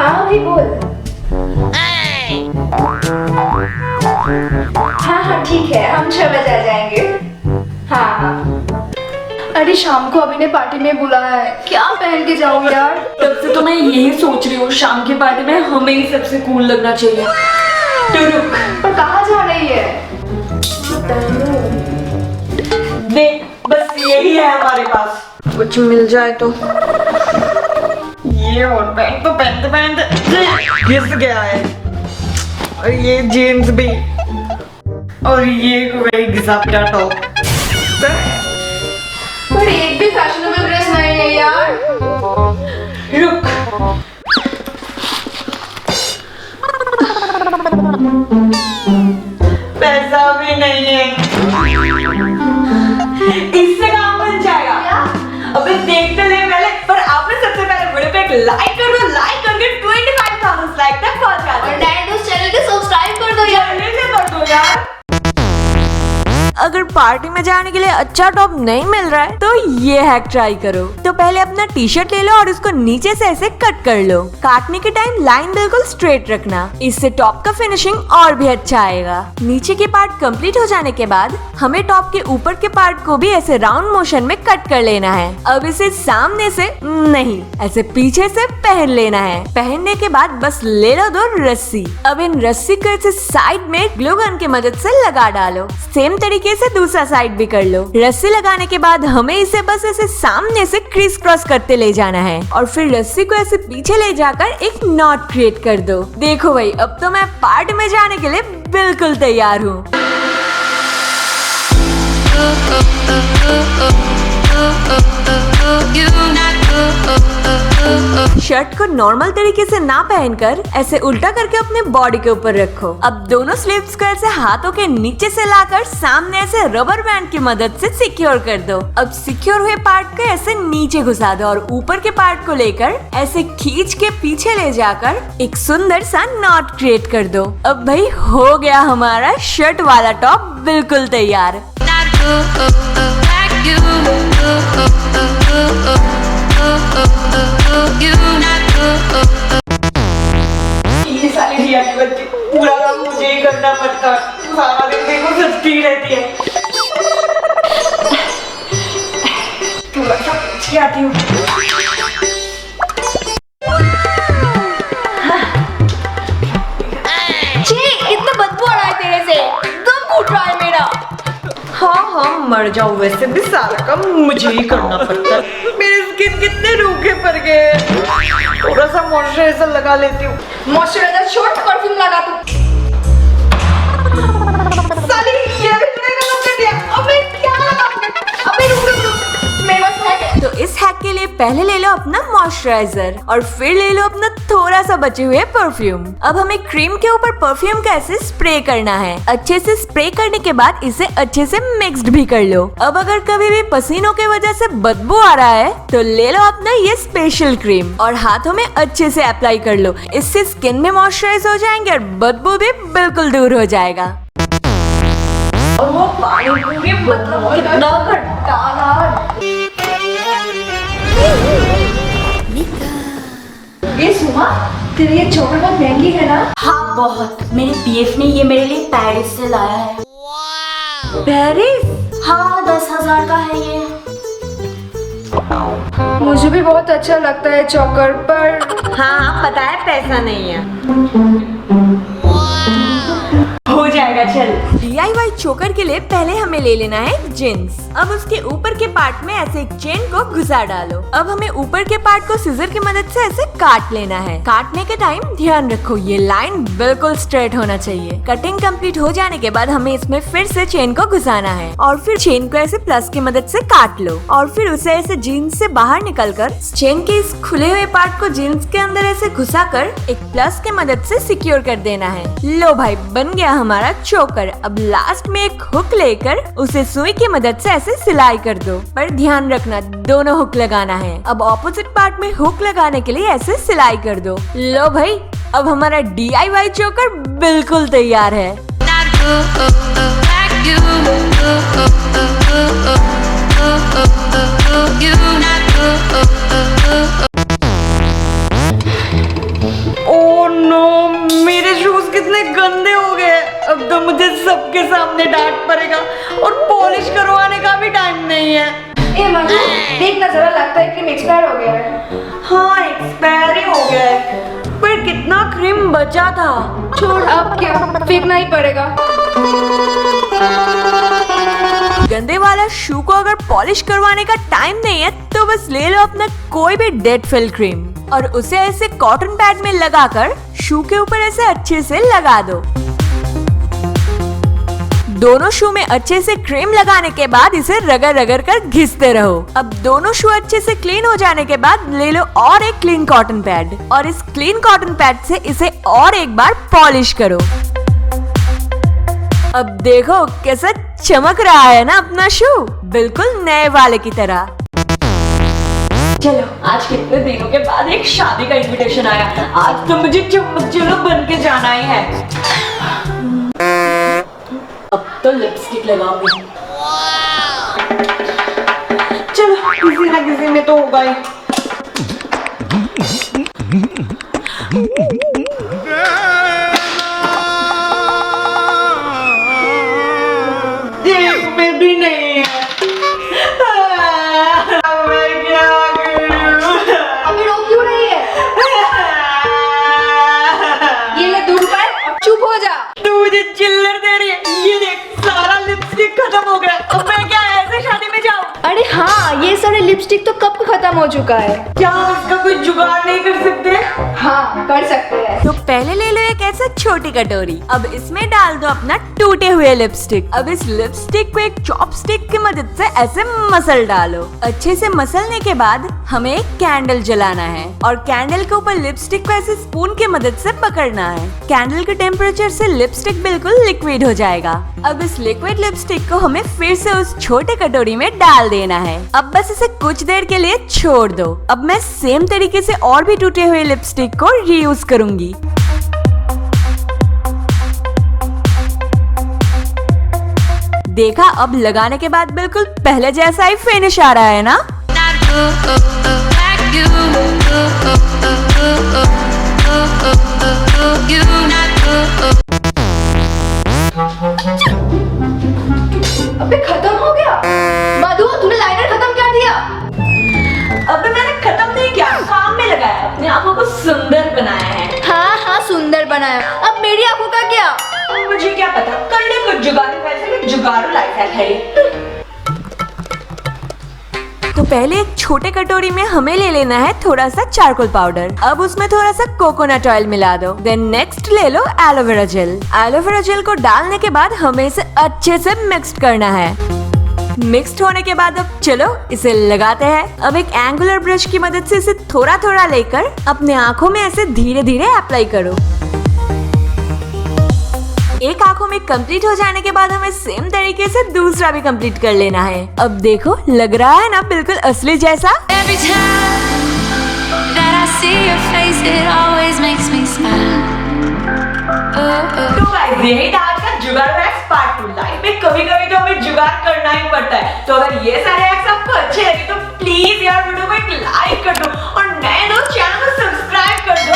हाँ भाई बोल। हाँ हाँ ठीक है, हम 6 बजे आ जाएंगे। हाँ हाँ। अरे शाम को अभी ने पार्टी में बुलाया है, क्या पहन के जाऊँ यार? तब से तो मैं यही सोच रही हूँ, शाम की पार्टी में हमें ही सबसे कूल लगना चाहिए। तो रुक, पर कहाँ जा रही है? देख बस यही है हमारे पास, कुछ मिल जाए तो। ये और पैंट तो पहनते पहनते घिस गया है, और ये जीन्स भी, और ये वही घिसा पिटा टॉप। पर एक भी फैशनेबल ड्रेस नहीं है यार। रुक, पैसा भी नहीं है, इससे काम बन जाएगा। अबे देखते ले पहले, पर आपने सबसे पहले वीडियो पे एक लाइक कर दो, लाइक करके 25,000 लाइक तक पहुंच जाओ, और डैड उस चैनल को सब्सक्राइब कर दो यार। जल्दी से कर दो यार। अगर पार्टी में जाने के लिए अच्छा टॉप नहीं मिल रहा है तो ये हैक ट्राई करो। तो पहले अपना टी शर्ट ले लो और उसको नीचे से ऐसे कट कर लो। काटने के टाइम लाइन बिल्कुल स्ट्रेट रखना, इससे टॉप का फिनिशिंग और भी अच्छा आएगा। नीचे के पार्ट कंप्लीट हो जाने के बाद हमें टॉप के ऊपर के पार्ट को भी ऐसे राउंड मोशन में कट कर लेना है। अब इसे सामने से नहीं, ऐसे पीछे से पहन लेना है। पहनने के बाद बस ले लो 2 रस्सी। अब इन रस्सी को ऐसे साइड में ग्लू गन की मदद से लगा डालो। सेम तरीके से दूसरा साइड भी कर लो। रस्सी लगाने के बाद हमें इसे बस ऐसे सामने से क्रिस क्रॉस करते ले जाना है, और फिर रस्सी को ऐसे पीछे ले जाकर एक नॉट क्रिएट कर दो। देखो भाई, अब तो मैं पार्टी में जाने के लिए बिल्कुल तैयार हूँ। शर्ट को नॉर्मल तरीके से ना पहनकर ऐसे उल्टा करके अपने बॉडी के ऊपर रखो। अब दोनों स्लीव्स को ऐसे हाथों के नीचे से लाकर सामने ऐसे रबर बैंड की मदद से सिक्योर कर दो। अब सिक्योर हुए पार्ट को ऐसे नीचे घुसा दो और ऊपर के पार्ट को लेकर ऐसे खींच के पीछे ले जाकर एक सुंदर सा नॉट क्रिएट कर दो। अब भाई हो गया हमारा शर्ट वाला टॉप बिल्कुल तैयार। ये साली रिया की बच्ची, पूरा काम मुझे ही करना पड़ता है। सारा दिन देखो सजती रहती है। थोड़ा सा पूछ के आती हूँ। इतना बदबू आ रहा है तेरे से, दम घुट रहा है मेरा। हाँ मर जाओ, वैसे भी सारा काम मुझे ही करना पड़ता है। मेरे स्किन कितने रूखे पड़ गए। थोड़ा सा मॉइस्चराइजर लगा लेती हूँ। मॉइस्चराइजर छोड़, परफ्यूम लगा तू। साली ये भी तूने गलत कर दिया। अबे क्या लगाऊंगी? अबे रुक, मेरे पास है। तो इस हैक के लिए पहले ले लो अपना मॉइस्चराइजर और फिर ले लो अपना थोड़ा सा बचे हुए परफ्यूम। अब हमें क्रीम के ऊपर परफ्यूम का ऐसे स्प्रे करना है। अच्छे से स्प्रे करने के बाद इसे अच्छे से मिक्स्ड भी कर लो। अब अगर कभी भी पसीनों के वजह से बदबू आ रहा है तो ले लो अपना ये स्पेशल क्रीम और हाथों में अच्छे से अप्लाई कर लो। इससे स्किन में मॉइस्चराइज हो जाएंगे और बदबू भी बिल्कुल दूर हो जाएगा। और वो पानी पूरी मतलब कितना खट्टा। ये सुमा, तेरी ये चोकर बहुत महंगी है ना? हाँ बहुत, मेरे बीएफ ने ये मेरे लिए पेरिस से लाया है। पेरिस? हाँ 10,000 का है ये। मुझे भी बहुत अच्छा लगता है चोकर, पर हाँ पता है पैसा नहीं है। हो जाएगा चल। DIY चोकर के लिए पहले हमें ले लेना है जींस। अब उसके ऊपर के पार्ट में ऐसे एक चेन को घुसा डालो। अब हमें ऊपर के पार्ट को सीजर की मदद से ऐसे काट लेना है। काटने के टाइम ध्यान रखो ये लाइन बिल्कुल स्ट्रेट होना चाहिए। कटिंग कंप्लीट हो जाने के बाद हमें इसमें फिर से चेन को घुसाना है और फिर चेन को ऐसे प्लस की मदद से काट लो और फिर उसे ऐसे जीन्स से बाहर निकलकर चेन के इस खुले हुए पार्ट को जीन्स के अंदर ऐसे घुसाकर एक प्लस की मदद से सिक्योर कर देना है। लो भाई, बन गया हमारा चोकर। अब लास्ट में एक हुक लेकर उसे सुई की मदद से ऐसे सिलाई कर दो, पर ध्यान रखना दोनों हुक लगाना है। अब ऑपोजिट पार्ट में हुक लगाने के लिए ऐसे सिलाई कर दो। लो भाई, अब हमारा DIY चोकर बिल्कुल तैयार है। सबके सामने डांट पड़ेगा और पॉलिश करवाने का भी टाइम नहीं है। ए मधु, देखना जरा, लगता है क्रीम एक्सपायर हो गया है। हाँ, एक्सपायर ही हो गया है, पर कितना क्रीम बचा था। छोड़, अब क्या, फेंकना ही पड़ेगा। गंदे वाला शू को अगर पॉलिश करवाने का टाइम नहीं है तो बस ले लो अपना कोई भी डेड फिल क्रीम और उसे ऐसे कॉटन पैड में लगाकर शू के ऊपर ऐसे अच्छे से लगा दो। दोनों शू में अच्छे से क्रीम लगाने के बाद इसे रगड़ रगड़ कर घिसते रहो। अब दोनों शू अच्छे से क्लीन हो जाने के बाद ले लो और एक क्लीन कॉटन पैड और इस क्लीन कॉटन पैड से इसे और एक बार पॉलिश करो। अब देखो कैसा चमक रहा है ना अपना शू, बिल्कुल नए वाले की तरह। चलो, आज कितने दिनों के बाद एक शादी का इनविटेशन आया, आज तो मुझे चम्मच चलो बन के जाना ही है। अब तो लिपस्टिक लगाऊंगी। चलो, किसी ना किसी में तो होगा ही। देख में भी नहीं है। मैं क्या करूं? अभी रो क्यों रही है? ये ले दूध पर, अब चुप हो जा। तू मुझे चिल्लर दे रही है। ये देख, सारा लिपस्टिक खत्म हो गया। अब मैं क्या ऐसे शादी में जाऊं? अरे हाँ, ये सारे लिपस्टिक तो कब का खत्म हो चुका है। क्या हम इसका कोई जुगाड़ नहीं कर सकते? हाँ, कर सकते हैं। तो पहले ले लो एक ऐसा छोटी कटोरी, अब इसमें डाल दो अपना टूटे हुए लिपस्टिक। अब इस लिपस्टिक को एक चॉपस्टिक की मदद से ऐसे मसल डालो। अच्छे से मसलने के बाद हमें एक कैंडल जलाना है और कैंडल के ऊपर लिपस्टिक को ऐसे स्पून की मदद से पकड़ना है। कैंडल के टेम्परेचर से लिपस्टिक बिल्कुल लिक्विड हो जाएगा। अब इस लिक्विड लिपस्टिक को हमें फिर से उस छोटे कटोरी में डाल देना है। अब बस इसे कुछ देर के लिए छोड़ दो। अब मैं सेम तरीके से और भी टूटे हुए लिपस्टिक को रीयूज करूंगी। देखा, अब लगाने के बाद बिल्कुल पहले जैसा ही फिनिश आ रहा है ना। अबे खत्म हो गया। मधु, तूने लाइनर खत्म कर दिया। अब मैंने खत्म नहीं किया, काम में लगाया, अपनी आंखों को सुंदर बनाया है। हाँ हाँ, सुंदर बनाया। अब मेरी आंखों का क्या? मुझे क्या पता, कर ले कुछ जुगाड़, वैसे भी जुगाड़ू लाइफ है ये। तो पहले एक छोटे कटोरी में हमें ले लेना है थोड़ा सा चारकोल पाउडर। अब उसमें थोड़ा सा कोकोनट ऑयल मिला दो। देन नेक्स्ट ले लो एलोवेरा जेल। एलोवेरा जेल को डालने के बाद हमें इसे अच्छे से मिक्स करना है। मिक्स्ड होने के बाद अब चलो इसे लगाते हैं। अब एक एंगुलर ब्रश की मदद से इसे थोड़ा थोड़ा लेकर अपने आंखों में ऐसे धीरे धीरे अप्लाई करो। एक आंखों में कंप्लीट हो जाने के बाद हमें सेम तरीके से दूसरा भी कंप्लीट कर लेना है। अब देखो, लग रहा है ना बिल्कुल असली जैसा। Every time that I see your face, it always makes me smile. तो गाइस, यही था आज का जुगाड़ हैक्स पार्ट 2। लाइफ में कभी कभी तो हमें जुगाड़ करना ही पड़ता है। तो अगर ये सारे हैक्स आपको अच्छे लगे तो प्लीज यार वीडियो को एक लाइक कर दो और नए दोस्त चैनल को सब्सक्राइब कर दो।